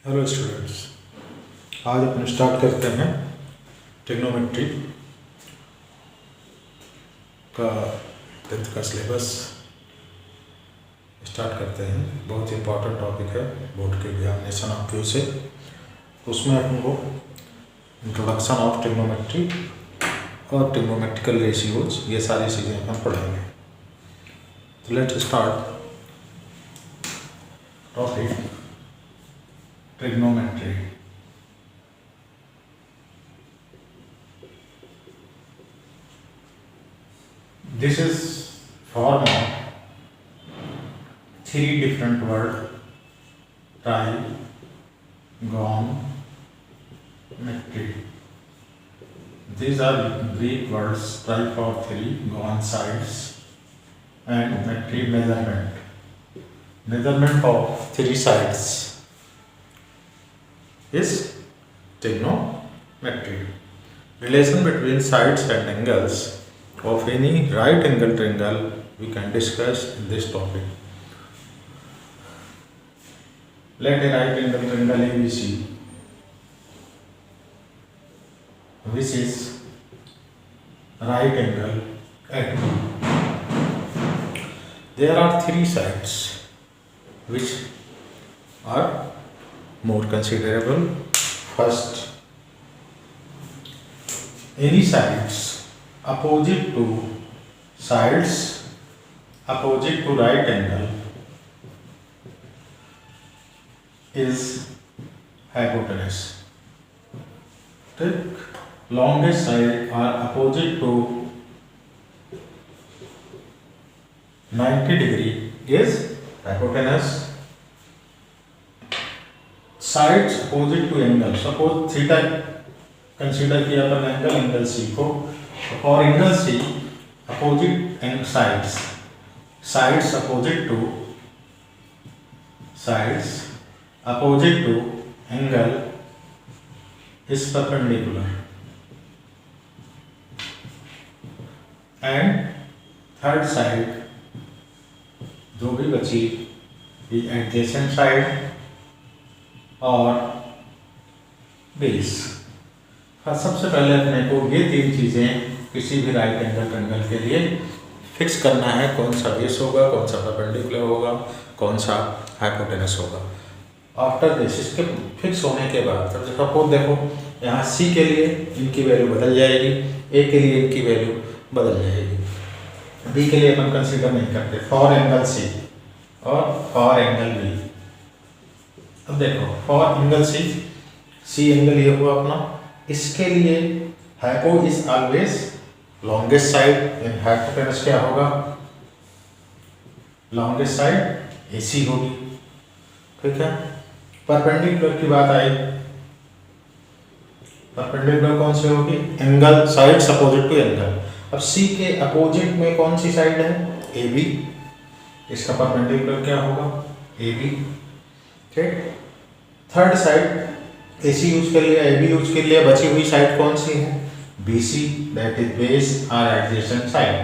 Hello students, आज अपन start करते हैं ट्रिग्नोमेट्री का 10th का सिलेबस स्टार्ट करते हैं। बहुत इम्पोर्टेंट टॉपिक है बोर्ड के एग्जामिनेशन ऑफ व्यू से। तो उसमें अपन को इंट्रोडक्शन ऑफ ट्रिग्नोमेट्री और ट्रिग्नोमेट्रिकल रेशियोज ये सारी चीज़ें अपन पढ़ेंगे। तो let's start topic trigonometry. This is form of three different words: trigonometry. These are Greek words: tri for three, gon sides, and metry measurement. Measurement of three sides is trigonometry. Relation between sides and angles of any right angle triangle we can discuss in this topic. Let a right angle triangle ABC, which is right angle at B. There are three sides which are more considerable. First, any sides opposite to right angle is hypotenuse. Take longest side are opposite to 90 degree is hypotenuse. Sides opposite to angle, suppose theta consider किया अपन angle C को, और angle C opposite and sides opposite to angle is perpendicular, and third side जो भी बची is adjacent side और base. सबसे पहले अपने को ये तीन चीज़ें किसी भी राइट एंगल ट्रायंगल के लिए फिक्स करना है। कौन सा बेस होगा, कौन सा परपेंडिकुलर होगा, कौन सा हाइपोटेनस होगा। आफ्टर दिस, इसके फिक्स होने के बाद सबसे सपोज देखो यहाँ सी के लिए इनकी वैल्यू बदल जाएगी, ए के लिए इनकी वैल्यू बदल जाएगी, बी के लिए अपन कंसिडर नहीं करते। फॉर एंगल सी और फॉर एंगल बी। अब देखो फॉर एंगल सी एंगल ये हुआ अपना, इसके लिए hypo is always longest side and hypotenuse क्या होगा, लॉन्गेस्ट साइड एसी होगी। ठीक है। परपेंडिकुलर की बात आई, परपेंडिकुलर कौन सी होगी, angle sides opposite to angle. अब सी के अपोजिट में कौन सी साइड है, ए बी, इसका परपेंडिकुलर क्या होगा, ए बी। ठीक। थर्ड साइड AC यूज कर लिया, AB यूज कर लिया, बची हुई साइड कौन सी है, BC, दैट इज बेस और एडजेसेंट साइड।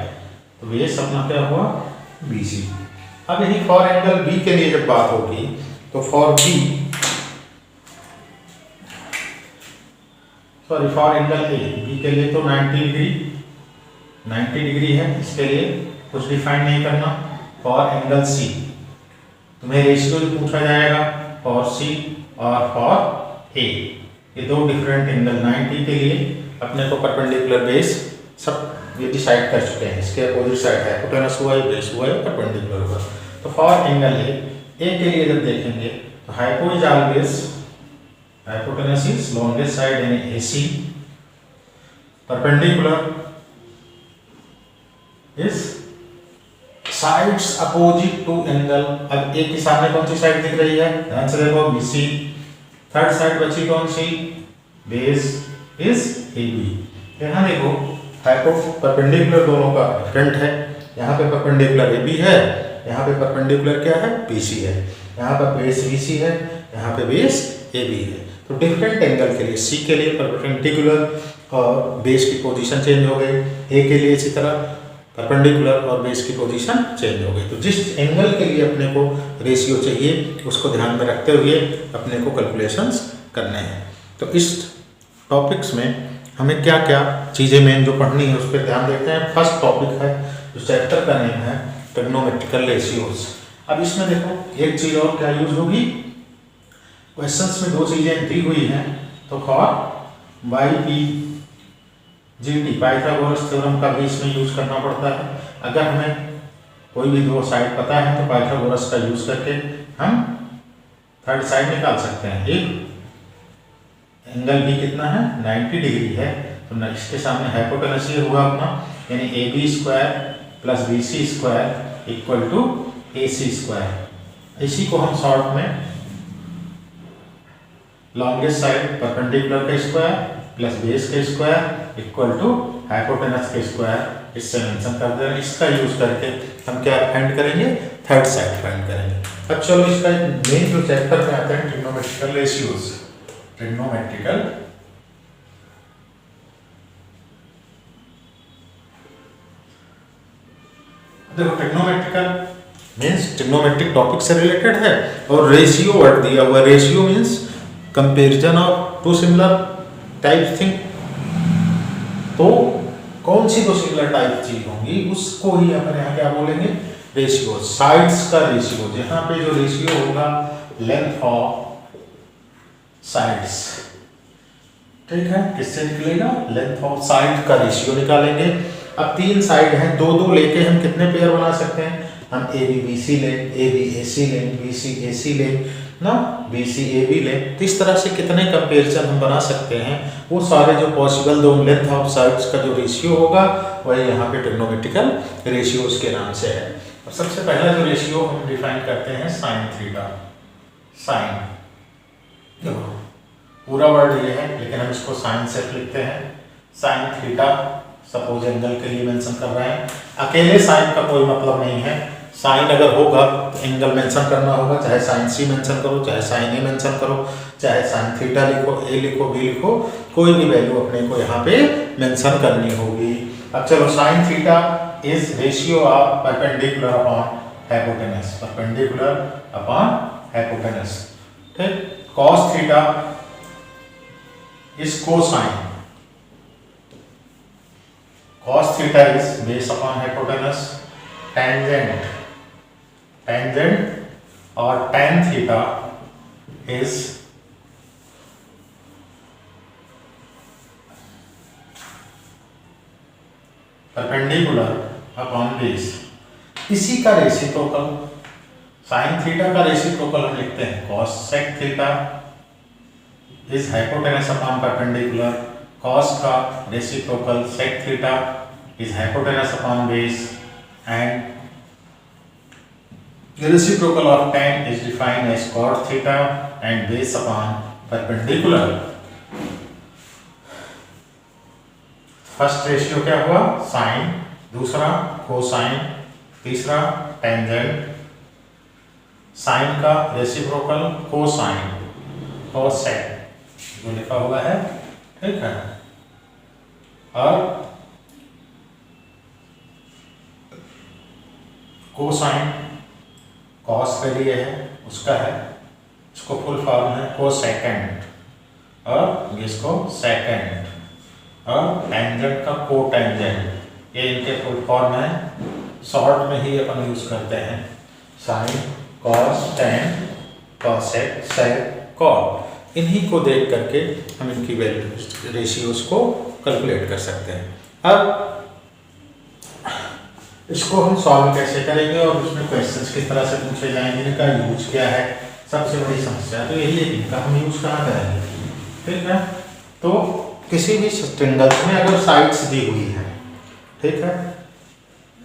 तो बेस अपना क्या हुआ, BC। अब यही फॉर एंगल B के लिए जब बात होगी तो फॉर एंगल A, B के लिए तो 90 डिग्री है, इसके लिए कुछ डिफाइन नहीं करना। फॉर एंगल C तुम्हें रेशियो पूछा जाएगा फॉर C और फॉर ए, ये दो डिफरेंट एंगल 90 के लिए अपने को परपेंडिकुलर बेस सब ये डिसाइड कर चुके हैं। इसके अपोजिट साइड है, हाइपोटेनस हुआ है, बेस हुआ है, परपेंडिकुलर हुआ। तो फॉर एंगल ए के लिए जब देखेंगे तो hypo is always, hypotenuse is longest side यानी AC, perpendicular is sides opposite to angle. अब ए के सामने कौन सी साइड दिख रही है, ध्यान से देखो, बीसी। थर्ड साइड बची कौन सी, बेस इज AB। यहाँ देखो हाइपो परपेंडिकुलर दोनों का डिफरेंट है, यहाँ पे परपेंडिकुलर AB है, यहाँ पे परपेंडिकुलर क्या है, BC है। यहाँ पर बेस BC है, यहाँ पे बेस AB है। तो डिफरेंट एंगल के लिए C के लिए परपेंडिकुलर और बेस की पोजीशन चेंज हो गई, A के लिए इसी तरह परपेंडिकुलर और बेस की पोजीशन चेंज हो गई। तो जिस एंगल के लिए अपने को रेशियो चाहिए उसको ध्यान में रखते हुए अपने को कैलकुलेशंस करने हैं। तो इस टॉपिक्स में हमें क्या क्या चीज़ें मेन जो पढ़नी है उस पर ध्यान देते हैं। फर्स्ट टॉपिक है जो चैप्टर का नेम है ट्रिग्नोमेट्रिकल रेशियोज। अब इसमें देखो एक चीज़ और क्या यूज होगी, क्वेश्चंस में दो चीज़ें दी हुई हैं। तो for Y P G T Pythagoras theorem का भी इसमें यूज करना पड़ता है। अगर हमें कोई भी दो साइड पता है तो पाइथागोरस का यूज करके हम थर्ड साइड निकाल सकते हैं। एक एंगल भी कितना है 90 डिग्री है, तो इसके सामने हाइपोटेनस ये हुआ अपना, यानी A B square plus B C square equal to A C square. इसी को हम शॉर्ट में लॉन्गेस्ट साइड परपेंडिकुलर का स्क्वायर प्लस बेस का स्क्वायर इक्वल टू हाइपोटेनस के स्क्वायर इससे मेंशन कर दे रहे हैं। इसका यूज करके हम क्या फाइंड करेंगे, थर्ड साइड फाइंड करेंगे। अब चलो इसका मेन जो चैप्टर में आता है ट्रिग्नोमेट्रिकल रेशियोज। ट्रिग्नोमेट्रिकल देखो ट्रिग्नोमेट्रिकल मीन्स ट्रिग्नोमेट्रिक टॉपिक से रिलेटेड है और रेशियो वर्ड दिया हुआ। Ratio means comparison of two similar type thing. तो कौन सी दो सिमिलर टाइप चीज होंगी उसको ही अपन यहाँ क्या बोलेंगे, रेशियो। साइड्स का रेशियो, यहाँ पे जो रेशियो होगा लेंथ ऑफ साइड्स, ठीक है, किससे निकलेगा, लेंथ ऑफ साइड का रेशियो निकालेंगे। अब तीन साइड हैं, दो दो लेके हम कितने पेयर बना सकते हैं, हम ए बी बी सी लें, ए बी ए सी लें, बी सी ए सी लें ना, बी सी ए बी लें। तो इस तरह से कितने कंपेरिजन हम बना सकते हैं, वो सारे जो पॉसिबल दो लेंथ ऑफ साइड्स का जो रेशियो होगा वह यहाँ पे ट्रिग्नोमेट्रिकल रेशियोज के नाम से है। और सबसे पहला जो रेशियो हम डिफाइन करते हैं साइन थीटा। साइन पूरा वर्ड ये है लेकिन हम इसको साइन से लिखते हैं। साइन थीटा सपोज एंगल के लिए मेंशन कर रहे हैं। अकेले साइन का कोई मतलब नहीं है, साइन अगर होगा तो एंगल मेंशन करना होगा, चाहे साइन सी मेंशन करो, चाहे साइन ए मेंशन करो, चाहे साइन थीटा लिखो, ए लिखो, बी लिखो, कोई भी वैल्यू अपने को यहाँ पे मेंशन करनी होगी। अब चलो sine theta is ratio of perpendicular upon hypotenuse, perpendicular upon hypotenuse, ठीक। Cos theta is cosine, cos theta is base upon hypotenuse, tangent और tan theta is perpendicular upon base। इसी का रेसिप्रोकल sin theta का reciprocal हम लिखते हैं cos sec theta is hypotenuse upon perpendicular। cos का reciprocal sec theta is hypotenuse upon base and the reciprocal of tan is defined as cot theta and base upon perpendicular। First ratio क्या हुआ sign, दूसरा cosine, तीसरा tangent. Sign का reciprocal cosine, cosec जो लिखा हुआ है, ठीक है। और कोसाइन कॉस के लिए है, उसका है, इसको फुल फॉर्म है कोसेकेंड और इसको सेकेंड, और टेंजेंट का कोटेंजेंट, ये इनके फुल फॉर्म है। शॉर्ट में ही अपन यूज करते हैं साइन, कॉस, टेन, कॉसेक, सेक, कॉट। इन्हीं को देख करके हम इनकी वैल्यू रेशियोज को कैलकुलेट कर सकते हैं। अब इसको हम सॉल्व कैसे करेंगे और उसमें क्वेश्चंस किस तरह से पूछे जाएंगे, इनका यूज क्या है, सबसे बड़ी समस्या तो यही है कि इनका हम यूज कहाँ करेंगे, ठीक है। तो किसी भी ट्रायंगल में अगर साइड्स दी हुई है, ठीक है,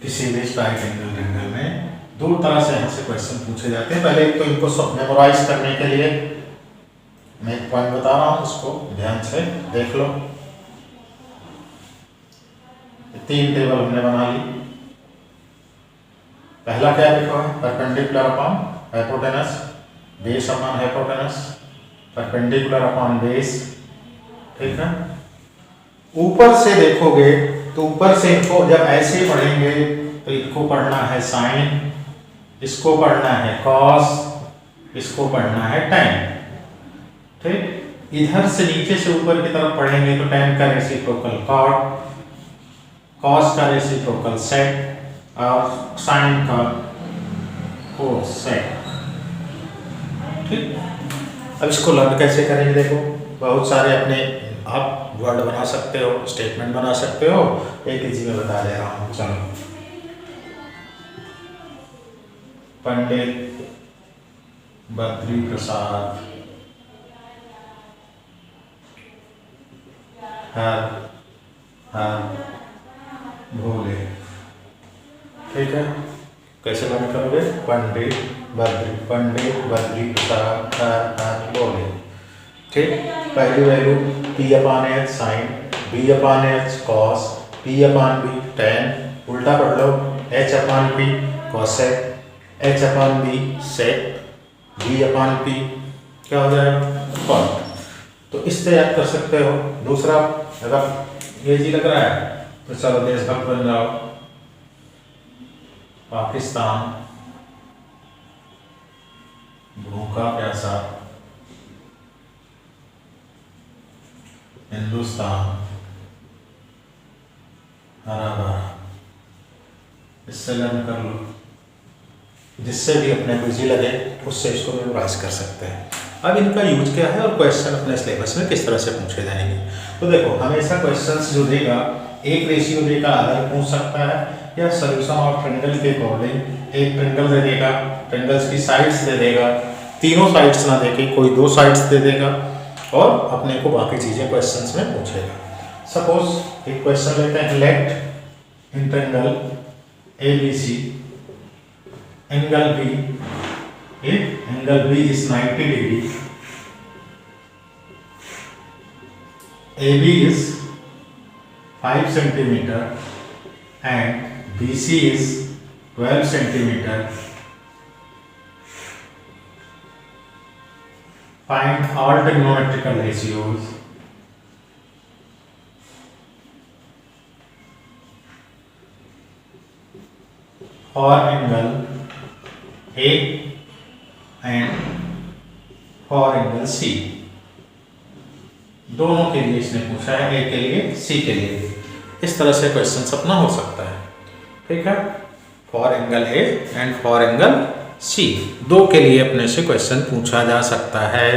किसी भी राइट एंगल ट्रायंगल में दो तरह से यहाँ से क्वेश्चन पूछे जाते हैं। पहले तो इनको सब मेमोराइज करने के लिए मैं एक पॉइंट बता रहा हूँ, उसको ध्यान से देख लो। तीन टेबल हमने बना ली। पहला क्या लिखा है, perpendicular upon hypotenuse, base upon hypotenuse, perpendicular upon base, ठीक है। ऊपर से देखोगे तो ऊपर से इनको जब ऐसे पढ़ेंगे तो इनको पढ़ना है साइन, इसको पढ़ना है कॉस, इसको पढ़ना है टैन। ठीक, इधर से नीचे से ऊपर की तरफ पढ़ेंगे तो टैन का रेसिप्रोकल कॉट, कॉस का रेसिप्रोकल सेक और साइन का कोसेक। ठीक, अब इसको लर्न कैसे करेंगे देखो, बहुत सारे अपने आप वर्ड बना सकते हो, स्टेटमेंट बना सकते हो, एक ही चीज में बता दे रहा हूँ। चलो, पंडित बद्री प्रसाद हर भोले। ठीक है, कैसे लर्न करोगे? पंडित बद्री प्रसाद हर भोले। ठीक, पहली value P/H sign, B/H cos, P/B tan, उल्टा पढ़ लो H/P कॉसेक, H/B सेक, B/P क्या हो जाएगा? कॉट। तो इससे याद कर सकते हो। दूसरा, अगर ये जी लग रहा है तो चलो देशभक्त बन जाओ, पाकिस्तान भूखा प्यासा, हिंदुस्तान हरा भरा। इससे लर्न कर लो, जिससे भी अपने को इजी लगे उससे इसको मेमोराइज कर सकते हैं। अब इनका यूज क्या है और क्वेश्चन अपने सिलेबस में किस तरह से पूछे जाएंगे। तो देखो, हमेशा क्वेश्चंस जो देगा एक रेशियो देगा, अदर पूछ सकता है, या सोल्यूशन ऑफ ट्रायंगल के अकॉर्डिंग एक ट्रायंगल दे देगा, ट्रायंगल्स की साइड्स दे देगा, तीनों साइड्स ना देके कोई दो साइड्स दे देगा और अपने को बाकी चीजें क्वेश्चंस में पूछेगा। सपोज एक क्वेश्चन लेते हैं, let in triangle ABC angle B, if angle B is 90 degree, AB is 5 centimeter and BC is 12 centimeter, find all trigonometrical ratios for angle A and for angle C। दोनों के लिए इसने पूछा है, A के लिए, C के लिए। इस तरह से क्वेश्चन अपना हो सकता है। ठीक है, for angle A and for angle C, दो के लिए अपने से क्वेश्चन पूछा जा सकता है।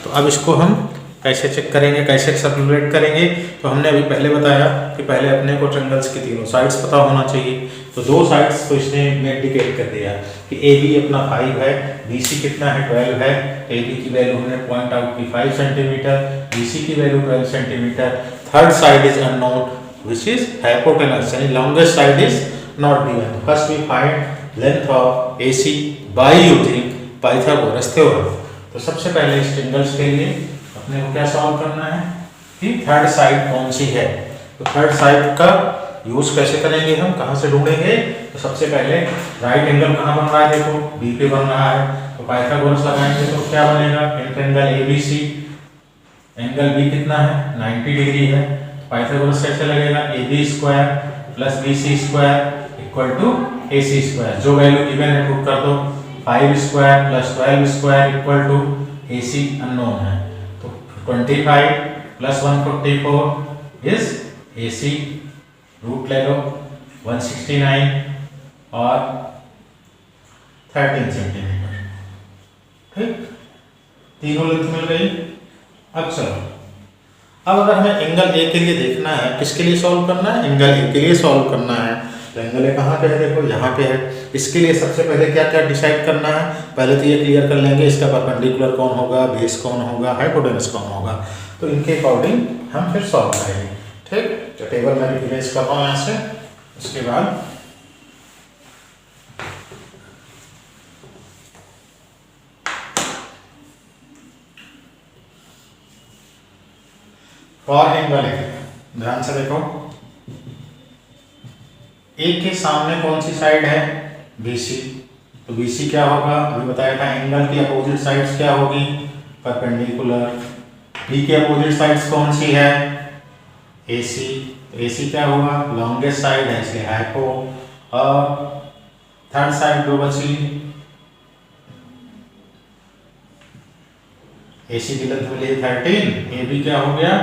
तो अब इसको हम कैसे चेक करेंगे, कैसे कैलकुलेट करेंगे? तो हमने अभी पहले बताया कि पहले अपने को ट्रायंगल्स की तीनों साइड्स पता होना चाहिए। तो दो साइड्स तो इसने इंडिकेट कर दिया कि AB अपना 5 है, BC कितना है 12 है। AB की वैल्यू हमने पॉइंट आउट की 5 सेंटीमीटर, BC की value 12 centimetre. Third side is unknown which is hypotenuse, यानी longest side is not given. First we find length of AC by using Pythagoras theorem. तो सबसे पहले इस ट्रायंगल्स के लिए अपने को क्या सॉल्व करना है कि थर्ड साइड कौन सी है। तो थर्ड साइड का यूज कैसे करेंगे, हम कहां से ढूंढेंगे? तो सबसे पहले राइट एंगल कहां बन रहा है, देखो B पे बन रहा है, तो पाइथागोरस लगाएंगे तो क्या बनेगा? एंगल ABC, एंगल B कितना है 90 डिग्री है। पाइथागोरस कैसे लगेगा? AB square plus BC square equal to AC square. जो वैल्यू गिवन है पुट कर दो, 5 square plus 12 square equal to AC unknown है, तो 25 प्लस 144 इज AC, रूट ले लो 169 और 13 सेंटीमीटर। ठीक, तीनों लेंथ मिल गई। अब चलो, अब अगर हमें एंगल A के लिए देखना है, किसके लिए सॉल्व करना है? एंगल A के लिए सॉल्व करना है। तो एंगल A कहाँ पे है? देखो यहाँ पे है। इसके लिए सबसे पहले क्या क्या डिसाइड करना है? पहले तो ये क्लियर कर लेंगे इसका परपेंडिकुलर कौन होगा, बेस कौन होगा, हाइपोटेनस कौन होगा। तो इनके अकॉर्डिंग हम फिर सॉल्व करेंगे। ठीक, तो टेबल में भी इमेज कर रहा हूँ यहाँ से। उसके बाद फॉर एंगल A, ध्यान से देखो, A के सामने कौन सी साइड है? BC। तो BC क्या होगा? अभी बताया था, एंगल की अपोजिट साइड्स क्या होगी? परपेंडिकुलर। B की अपोजिट साइड्स कौन सी है? AC, AC क्या हुआ, लॉन्गेस्ट साइड है इसलिए हाइपो, और थर्ड साइड जो बची AC की लेंथ मिली 13, AB क्या हो गया,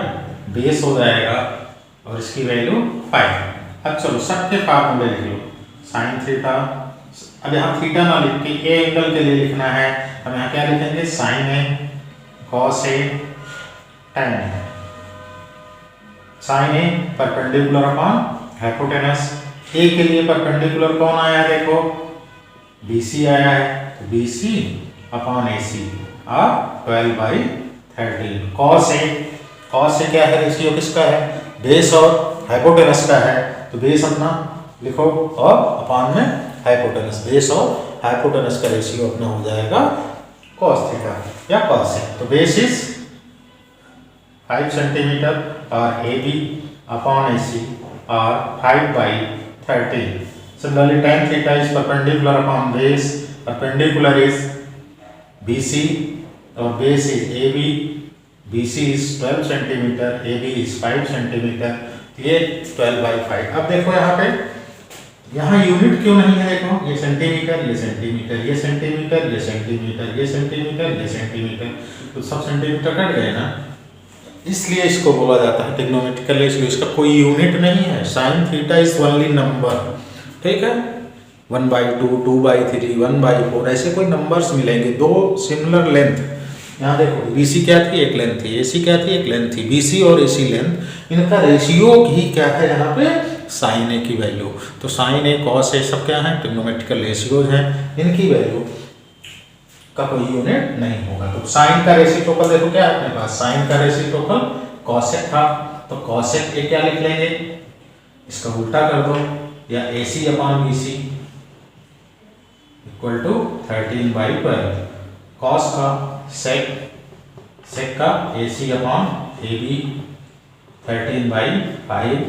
बेस हो जाएगा और इसकी वैल्यू 5। अब चलो सबके फार्मूले लिख लो, साइन थीटा, अब यहाँ थीटा ना लिख के ए एंगल के लिए लिखना है, हम यहाँ क्या लिखेंगे, sign A cos A tan A. Sign A perpendicular upon hypotenuse, ए के लिए परपेंडिकुलर कौन आया है, देखो BC आया है, तो BC अपॉन AC और 12/13। कॉस ए क्या है, रेशियो किसका है, बेस और हाइपोटेनस का है, तो बेस अपना लिखो और अपॉन में हाइपोटेनस, बेस और हाइपोटेनस का रेशियो अपना हो जाएगा कॉस थीटा या कॉस ए। तो बेस इज 5 सेंटीमीटर और AB अपॉन AC और 5/13। Similarly, tan theta is perpendicular upon base. Perpendicular is BC और base is AB. BC is 12 centimetre, AB is 5 centimetre, ये 12/5। अब देखो यहाँ पे, यहाँ यूनिट क्यों नहीं है, देखो ये सेंटीमीटर, ये सेंटीमीटर, ये सेंटीमीटर, ये सेंटीमीटर, ये सेंटीमीटर, ये सेंटीमीटर, तो सब सेंटीमीटर कट गए ना, इसलिए इसको बोला जाता है ट्रिग्नोमेट्रिकल रेशियो। इसका कोई यूनिट नहीं है, sign theta is only number, ठीक है, 1/2, 2/3, 1/4, ऐसे कोई नंबर्स मिलेंगे, दो सिमिलर लेंथ। यहाँ देखो BC क्या थी, एक लेंथ थी, AC क्या थी, एक लेंथ थी, BC और AC लेंथ, इनका रेशियो ही क्या है यहाँ पे, साइन ए की वैल्यू। तो साइन ए कॉस ए सब क्या है, ट्रिग्नोमेट्रिकल रेशियोज हैं, इनकी वैल्यू का कोई यूनिट नहीं होगा। तो साइन का रेसिप्रोकल देखो क्या है अपने पास, साइन का रेसिप्रोकल कॉसेक था, तो कॉसेक ए क्या लिख लेंगे, इसका उल्टा कर दो, या AC upon BC equal to 13/12। Cos का सेक का AC अपॉन AB 13/5।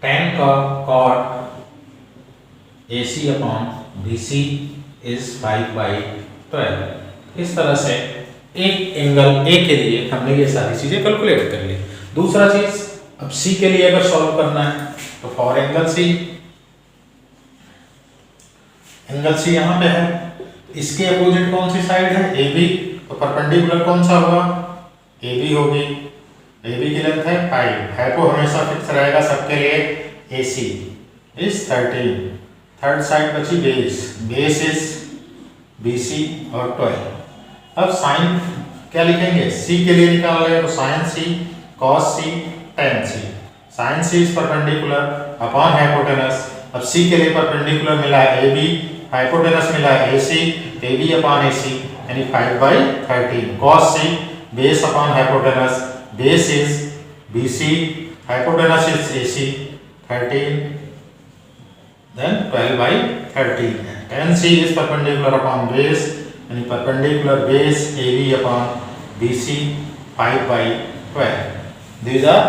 tan का cot AC upon BC is 5/12। इस तरह से एक एंगल ए के लिए हमने ये सारी चीजें कैलकुलेट कर ली। दूसरा चीज, अब C के लिए अगर सॉल्व करना है तो for angle C, angle C यहाँ पे है, इसके अपोजिट कौन सी साइड है, AB, तो परपेंडिकुलर कौन सा होगा, AB होगी, AB की लेंथ है 5, हाइपो हमेशा फिक्स रहेगा सबके लिए, AC इज 13, थर्ड साइड बची बेस, बेस इज BC और 12। अब साइन क्या लिखेंगे, C के लिए निकाल रहे हैं तो sine C cos C tan C, sine C is perpendicular upon hypotenuse. अब C के लिए परपेंडिकुलर मिला है AB, हाइपोटेनस मिला है AC, AB अपॉन AC यानी 5/13। cos C base upon hypotenuse, base is BC, hypotenuse is AC 13, then 12/13. Tan C is perpendicular upon base, यानी perpendicular base AB upon BC 5/12. These are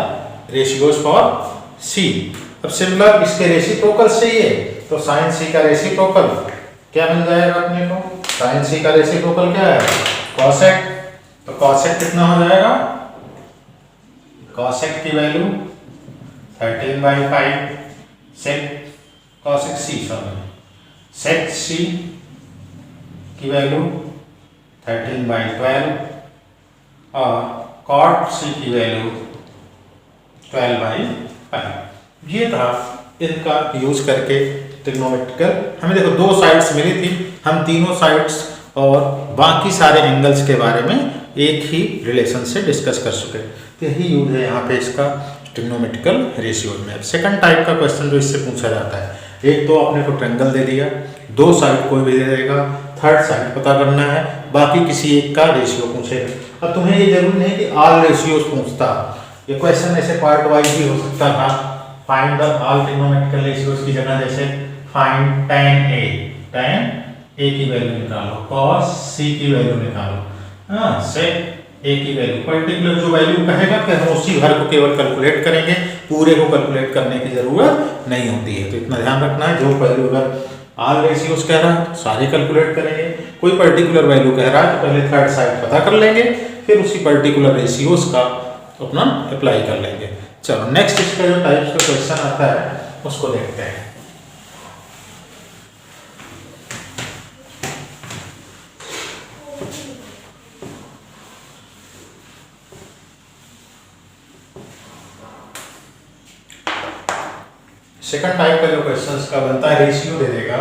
ratios for C. अब similar इसके reciprocal चाहिए तो sin C का reciprocal क्या मिल जाएगा अपने को, sin C का रेसिप्रोकल क्या है, cosec। तो cosec कितना हो जाएगा, cosec की value 13/5, cosec C sec C की वैल्यू 13/12 और cot C की वैल्यू 12/5। ये था इनका यूज करके ट्रिग्नोमेट्रिकल। हमें देखो दो साइड्स मिली थी, हम तीनों साइड्स और बाकी सारे एंगल्स के बारे में एक ही रिलेशन से डिस्कस कर चुके, तो यही यूज है यहाँ पे इसका ट्रिग्नोमेट्रिकल रेशियो में। अब सेकंड टाइप का क्वेश्चन जो इससे पूछा जाता है, एक तो आपने को ट्रायंगल दे दिया, दो साइड कोई भी दे देगा, थर्ड साइड पता करना है, बाकी किसी एक का रेशियो पूछेगा। अब तुम्हें ये जरूरी नहीं कि ऑल रेशियोज पूछता, ये क्वेश्चन ऐसे पार्ट वाइज भी हो सकता था। Find the all trigonometrical ratios की जगह जैसे फाइंड tan A की वैल्यू निकालो, cos C की वैल्यू निकालो, हाँ sec A की वैल्यू, पर्टिकुलर जो वैल्यू कहेगा कि हम उसी भर को केवल कैलकुलेट करेंगे, पूरे को कैलकुलेट करने की जरूरत नहीं होती है। तो इतना ध्यान रखना है, जो वैल्यू अगर ऑल रेशियोज कह रहा है तो सारे कैलकुलेट करेंगे, कोई पर्टिकुलर वैल्यू कह रहा है तो पहले थर्ड साइड पता कर लेंगे, फिर उसी पर्टिकुलर रेशियोज का अपना अप्लाई कर लेंगे। चलो नेक्स्ट इसका जो टाइप्स का क्वेश्चन आता है उसको देखते हैं। सेकंड टाइप का जो क्वेश्चन का बनता है, रेशियो दे देगा,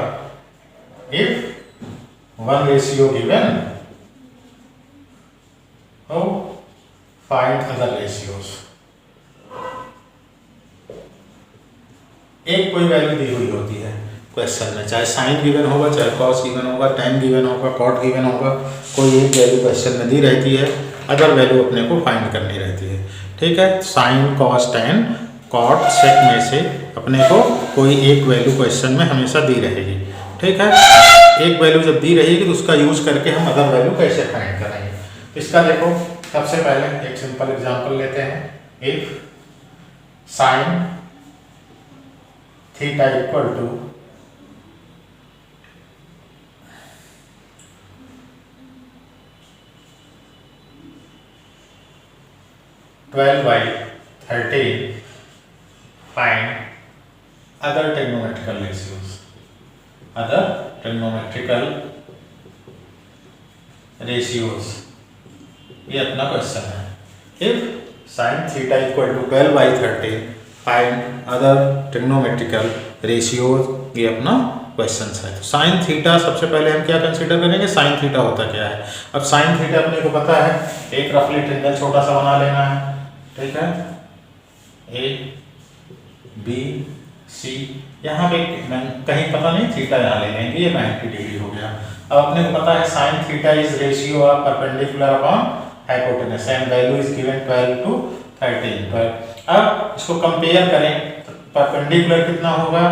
if one ratio given how find other ratios. एक कोई वैल्यू दी हुई होती है क्वेश्चन में, चाहे साइन गिवन होगा, चाहे कॉस गिवन होगा, tan गिवन होगा, कॉट गिवन होगा, कोई एक वैल्यू क्वेश्चन में दी रहती है, अदर वैल्यू अपने को फाइंड करनी रहती है। ठीक है, sine cos tan cot sec में से अपने को कोई एक वैल्यू क्वेश्चन में हमेशा दी रहेगी। ठीक है, एक वैल्यू जब दी रहेगी तो उसका यूज करके हम अदर वैल्यू कैसे फाइंड करेंगे। इसका देखो, सबसे पहले एक सिंपल एग्जांपल लेते हैं। If sine theta equal to 12/13, find other trigonometrical ratios. Other trigonometrical ratios, ये अपना क्वेश्चन है। If sine theta equal to 12/13, find other trigonometrical ratios, ये अपना क्वेश्चन है। तो साइन थीटा सबसे पहले हम क्या कंसीडर करेंगे, साइन थीटा होता क्या है। अब साइन थीटा अपने को पता है, एक रफली ट्रिंगल छोटा सा बना लेना है। ठीक है, ए बी सी, यहाँ पे कहीं पता नहीं, थीटा यहाँ ले लेंगे, ये 90 डिग्री हो गया। अब अपने को पता है sign theta is ratio of perpendicular upon hypotenuse, and value is given 12 to 13। अब इसको कंपेयर करें तो परपेंडिकुलर कितना होगा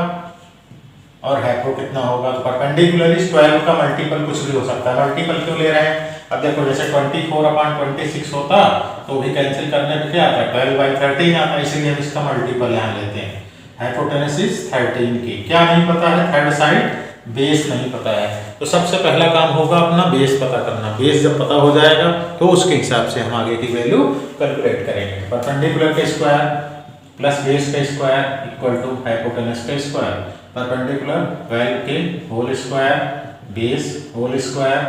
और हाइपो कितना होगा। तो परपेंडिकुलर इज 12 का मल्टीपल कुछ भी हो सकता है। मल्टीपल क्यों ले रहे हैं, अब देखो जैसे 24/26 होता तो भी कैंसिल करने पे क्या आता है, 12/13 आता, इसीलिए हम इसका मल्टीपल यहाँ लेते हैं। हाइपोटेनस इज 13 की। क्या नहीं पता है, थर्ड साइड बेस नहीं पता है। तो सबसे पहला काम होगा अपना बेस पता करना। बेस जब पता हो जाएगा तो उसके हिसाब से हम आगे की वैल्यू कैलकुलेट करेंगे। परपेंडिकुलर का स्क्वायर प्लस बेस का स्क्वायर इक्वल टू हाइपोटेनस का स्क्वायर। परपेंडिकुलर 12 के whole square, base whole square,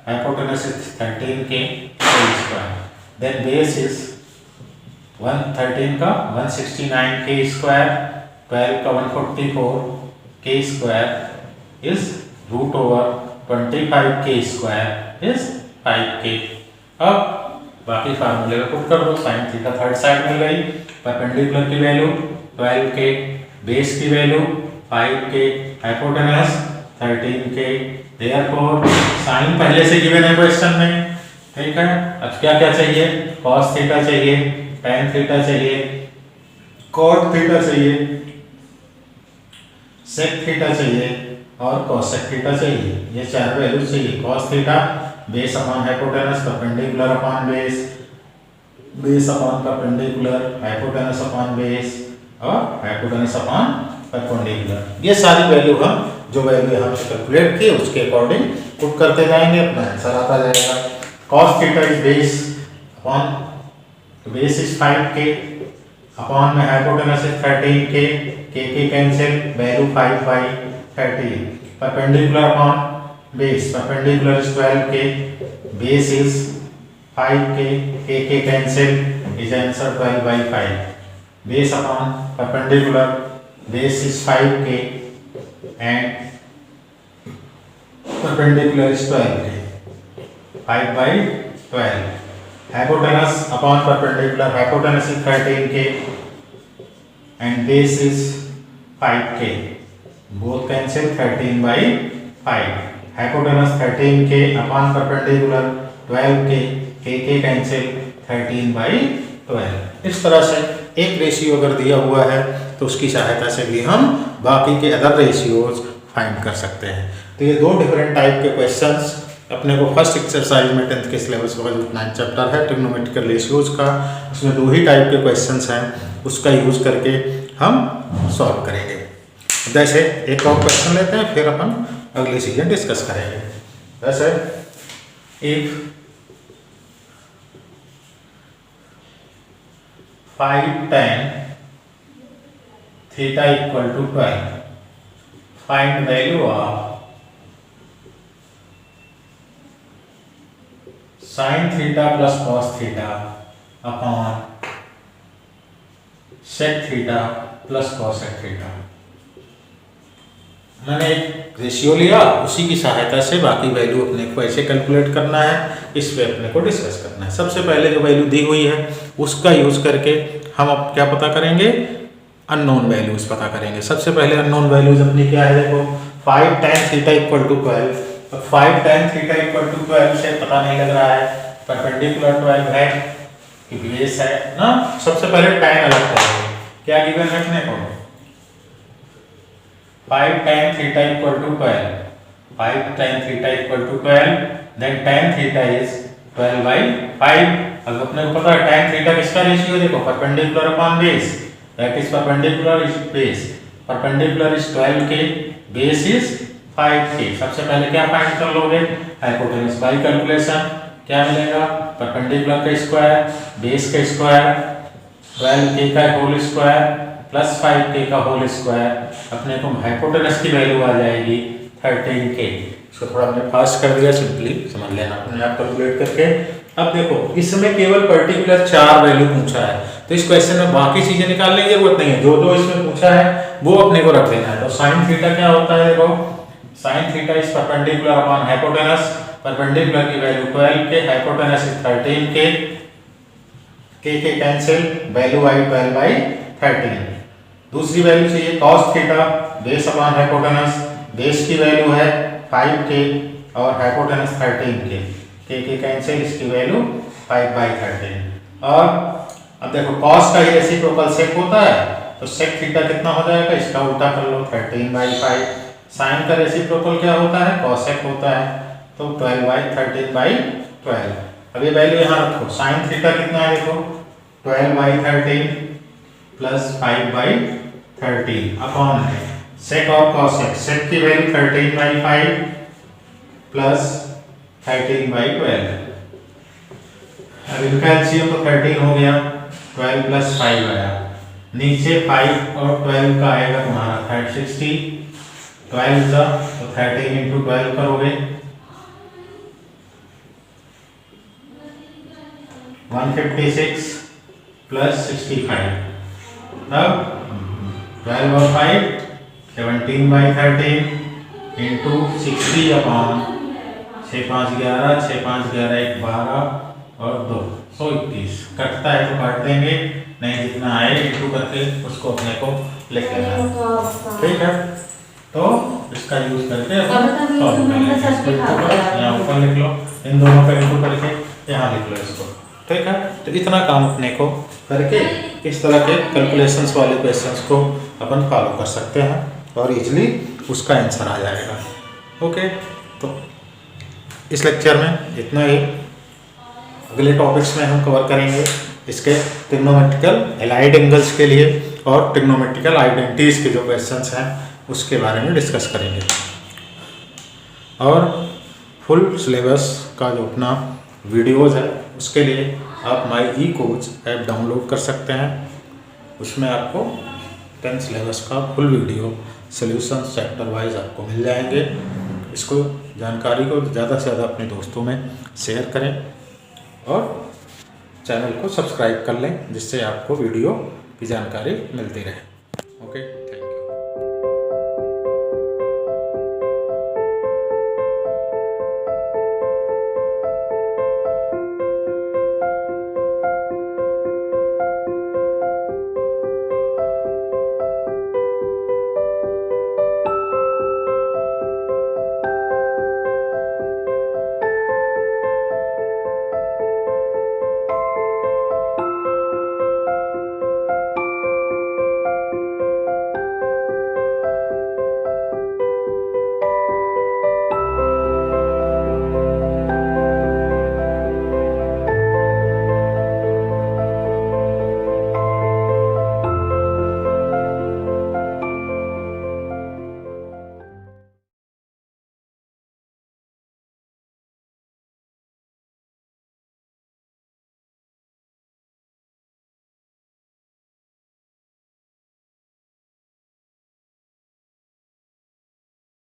hypotenuse is 13 के whole square. Then base is 113 का 169 के स्क्वायर, 12 का 144 के स्क्वायर इज रूट ओवर 25 के स्क्वायर इज 5k। अब बाकी फार्मूले का पुट कर दो। साइन थीटा थर्ड साइड मिल गई, परपेंडिकुलर की वैल्यू 12k, बेस की value 5k, hypotenuse 13k। Therefore sign पहले से गिवन है क्वेश्चन में। ठीक है, अब क्या क्या चाहिए, कॉस थीटा चाहिए, tan थीटा चाहिए, कॉट थीटा चाहिए, सेक थीटा चाहिए और कोसेक थीटा चाहिए। ये चार वैल्यू चाहिए। Cos theta base upon hypotenuse, perpendicular upon base, base upon perpendicular, hypotenuse upon base और हाइपोटेनस अपॉन परपेंडिकुलर। ये सारी वैल्यू हम जो वैल्यू हमने कैलकुलेट की उसके अकॉर्डिंग पुट करते जाएंगे, अपना आंसर आता जाएगा। Cos theta is base upon, base is 5k upon में hypotenuse is 13k, k cancel, value 5/13। Perpendicular upon base, perpendicular is 12k, base is 5k, k cancel, is answer 12/5। Base upon perpendicular, base is 5k and perpendicular is 12k, 5/12। hypotenuse upon perpendicular, hypotenuse is 13k and base is 5k, both cancel, 13/5। hypotenuse 13k upon perpendicular 12k, k cancel, 13/12। इस तरह से एक ratio अगर दिया हुआ है तो उसकी सहायता से भी हम बाकी के अदर रेशियोज फाइंड कर सकते हैं। तो ये दो डिफरेंट टाइप के क्वेश्चंस अपने को फर्स्ट एक्सरसाइज में 10th के सिलेबस का जो 9th चैप्टर है ट्रिग्नोमेट्रिकल रेशियोज का, उसमें दो ही टाइप के क्वेश्चंस हैं, उसका यूज करके हम सॉल्व करेंगे। जैसे एक और क्वेश्चन लेते हैं, फिर अपन अगली चीज़ें डिस्कस करेंगे। जैसे if 5 tan theta equal to 12, find value of sine theta plus cos theta upon sec theta plus cosec theta. मैंने एक रेशियो लिया, उसी की सहायता से बाकी वैल्यू अपने को ऐसे कैलकुलेट करना है, इस पे अपने को डिस्कस करना है। सबसे पहले जो वैल्यू दी हुई है उसका यूज करके हम अब क्या पता करेंगे, अननोन वैल्यूज पता करेंगे। सबसे पहले अननोन वैल्यूज अपनी क्या है, देखो 5 tan थीटा इक्वल टू 12। अब 5 tan थीटा इक्वल टू 12 से पता नहीं लग रहा है परपेंडिकुलर 12 है कि बेस है ना। सबसे पहले tan अलग करेंगे, क्या गिवन है अपने को 5 tan theta equal to 12, 5 tan theta equal to 12, then tan theta is 12 by 5। अब अपने को पता है tan थीटा किसका रेशियो, देखो perpendicular upon base, that is perpendicular is base, perpendicular is 12 के, बेस इज 5 के। सबसे पहले क्या फाइंड कर लोगे, हाइपोटेनस बाय कैलकुलेशन क्या मिलेगा, परपेंडिकुलर का स्क्वायर बेस का स्क्वायर 12 के का होल स्क्वायर प्लस 5 के का होल स्क्वायर, अपने को हाइपोटेनस की वैल्यू आ जाएगी 13 के। इसको थोड़ा हमने फास्ट कर दिया, सिंपली समझ लेना अपने आप कैलकुलेट करके। अब देखो इसमें केवल पर्टिकुलर 4 वैल्यू पूछा है, तो इस क्वेश्चन में बाकी चीजें निकालने की जरूरत नहीं है, जो जो इसमें पूछा है वो अपने को रख देना है। तो साइन थीटा क्या होता है, देखो sign theta is perpendicular upon hypotenuse, perpendicular की वैल्यू 12 के, हाइपोटेनस इज 13 के कैंसिल, वैल्यू आई 12 by 13। दूसरी वैल्यू चाहिए cos theta, base upon hypotenuse, base की वैल्यू है 5 के और हाइपोटेनस 13 के कैंसिल, इसकी वैल्यू 5 by 13। और अब देखो cos का ही रेसिप्रोकल sec होता है, तो sec थीटा कितना हो जाएगा, इसका उल्टा कर लो 13 by 5। sin का रेसिप्रोकल क्या होता है, cosec होता है, तो 12 by 13 by 12। अब ये वैल्यू यहाँ रखो, sin थीटा कितना है देखो 12 by 13 प्लस 5 by 13 अपॉन है sec और cosec, sec की वैल्यू 13 by 5 प्लस 13 by 12। अब इनका एलसीएम तो 13 हो गया, 12 प्लस 5 आया, नीचे 5 और 12 का आएगा तुम्हारा 60, 12 का तो 13 इंटू 12 करोगे 156 प्लस 65। अब 12 और 5 17 by 13 इंटू 60 अपॉन 6 5 11, 6 5 11 1 12 और 2 121। कटता है तो काट देंगे, नहीं जितना आए इंटू करके उसको अपने को लिख लेना, ठीक है। तो इसका यूज करके यहाँ ऊपर लिख लो, इन दोनों का इंटू करके यहाँ लिख लो इसको, ठीक है। तो इतना काम अपने को करके इस तरह के कैलकुलेशंस वाले क्वेश्चंस को अपन फॉलो कर सकते हैं और इजीली उसका आंसर आ जाएगा। ओके, तो इस लेक्चर में इतना ही। अगले टॉपिक्स में हम कवर करेंगे इसके ट्रिग्नोमेट्रिकल एलाइड एंगल्स के लिए और ट्रिग्नोमेट्रिकल आइडेंटिटीज के जो क्वेश्चंस हैं उसके बारे में डिस्कस करेंगे। और फुल सिलेबस का जो अपना वीडियोज़ है उसके लिए आप माई ई कोच ऐप डाउनलोड कर सकते हैं। उसमें आपको 10 सिलेबस का full video solution chapter wise आपको मिल जाएंगे। इसको जानकारी को ज़्यादा से ज़्यादा अपने दोस्तों में शेयर करें और चैनल को सब्सक्राइब कर लें, जिससे आपको वीडियो की जानकारी मिलती रहे। Okay, thank you.